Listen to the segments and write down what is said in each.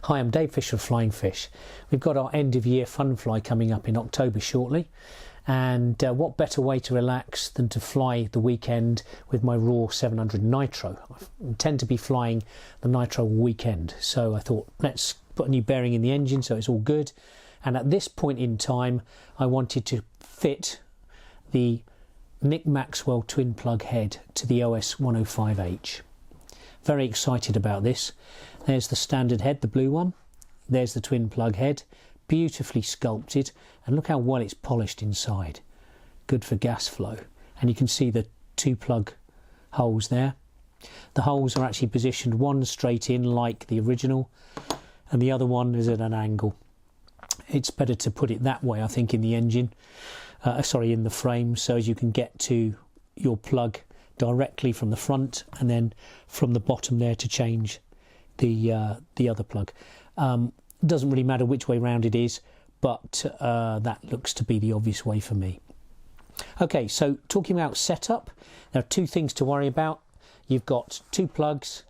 Hi, I'm Dave Fisher of Flying Fish. We've got our end of year fun fly coming up in October shortly, and what better way to relax than to fly the weekend with my Raw 700 Nitro. I intend to be flying the Nitro all weekend, so I thought let's put a new bearing in the engine so it's all good. And at this point in time I wanted to fit the Nick Maxwell twin plug head to the OS105H. Very excited about this. There's the standard head, the blue one. There's the twin plug head, beautifully sculpted, and look how well it's polished inside. Good for gas flow. And you can see the two plug holes there. The holes are actually positioned one straight in like the original, and the other one is at an angle. It's better to put it that way, I think, in the engine, in the frame, so as you can get to your plug directly from the front and then from the bottom there to change the other plug. Doesn't really matter which way round it is, but that looks to be the obvious way for me. Okay, so talking about setup, there are two things to worry about. You've got two plugs,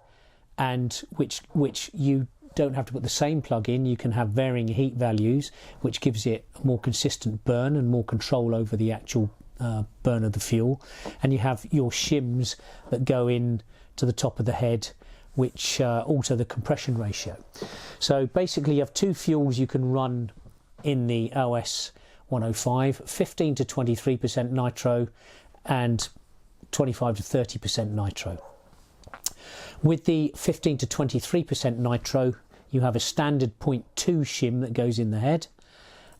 and which you don't have to put the same plug in. You can have varying heat values, which gives it a more consistent burn and more control over the actual burn of the fuel. And you have your shims that go in to the top of the head, which alter the compression ratio. So basically you have two fuels you can run in the OS105, 15 to 23% nitro and 25 to 30% nitro. With the 15 to 23% nitro, you have a standard 0.2 shim that goes in the head,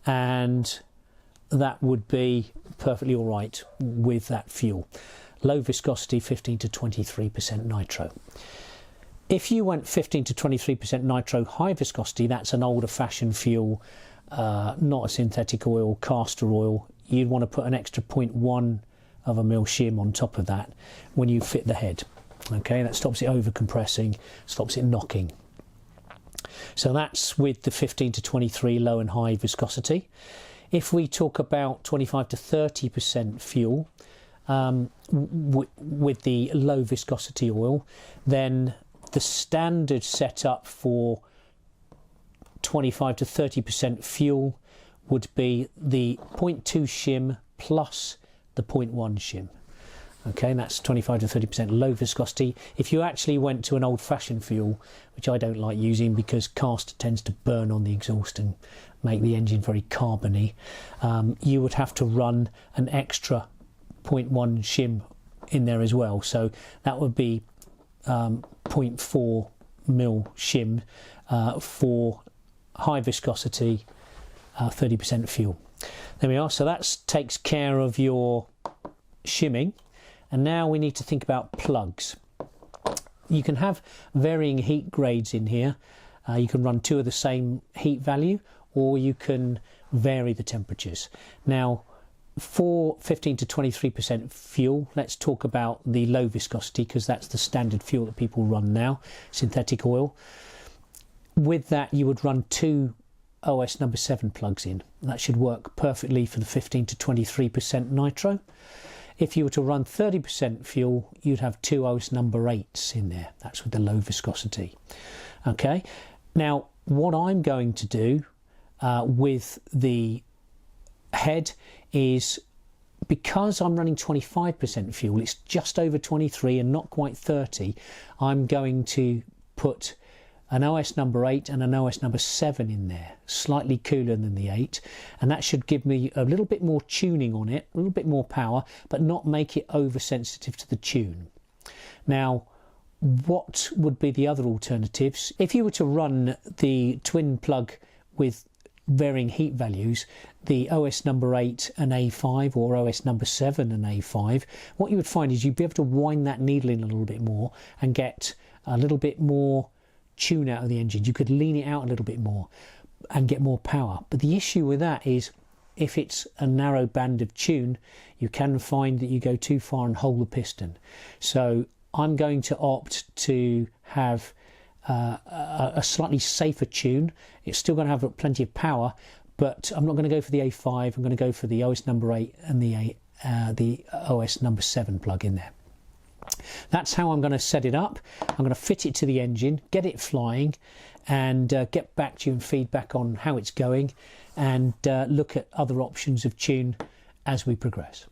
and that would be perfectly all right with that fuel. Low viscosity, 15 to 23% nitro. If you went 15 to 23% nitro high viscosity, that's an older fashioned fuel, not a synthetic oil, castor oil. You'd want to put an extra 0.1 of a mil shim on top of that when you fit the head. Okay, that stops it over compressing, stops it knocking. So that's with the 15 to 23 low and high viscosity. If we talk about 25 to 30% fuel with the low viscosity oil, then the standard setup for 25 to 30% fuel would be the 0.2 shim plus the 0.1 shim. Okay, and that's 25 to 30% low viscosity. If you actually went to an old-fashioned fuel, which I don't like using because castor tends to burn on the exhaust and make the engine very carbony, you would have to run an extra 0.1 shim in there as well. So that would be 0.4 mil shim for high viscosity 30% fuel. There we are. So that takes care of your shimming. And now we need to think about plugs. You can have varying heat grades in here. You can run two of the same heat value, or you can vary the temperatures. Now, for 15 to 23% fuel, let's talk about the low viscosity, because that's the standard fuel that people run now, synthetic oil. With that, you would run two OS number 7 plugs in. That should work perfectly for the 15 to 23% nitro. If you were to run 30% fuel, you'd have two OS number 8s in there. That's with the low viscosity. Okay, now what I'm going to do with the head is, because I'm running 25% fuel, it's just over 23 and not quite 30, I'm going to put an OS number 8 and an OS number 7 in there, slightly cooler than the 8, and that should give me a little bit more tuning on it, a little bit more power, but not make it oversensitive to the tune. Now, what would be the other alternatives? If you were to run the twin plug with varying heat values, the OS number 8 and A5 or OS number 7 and A5, what you would find is you'd be able to wind that needle in a little bit more and get a little bit more tune out of the engine. You could lean it out a little bit more and get more power. But the issue with that is, if it's a narrow band of tune, you can find that you go too far and hold the piston. So I'm going to opt to have a slightly safer tune. It's still going to have plenty of power, but I'm not going to go for the A5. I'm going to go for the OS number 8 and the OS number 7 plug in there. that's how I'm going to set it up. I'm going to fit it to the engine, get it flying, and get back to you and feedback on how it's going, and look at other options of tune as we progress.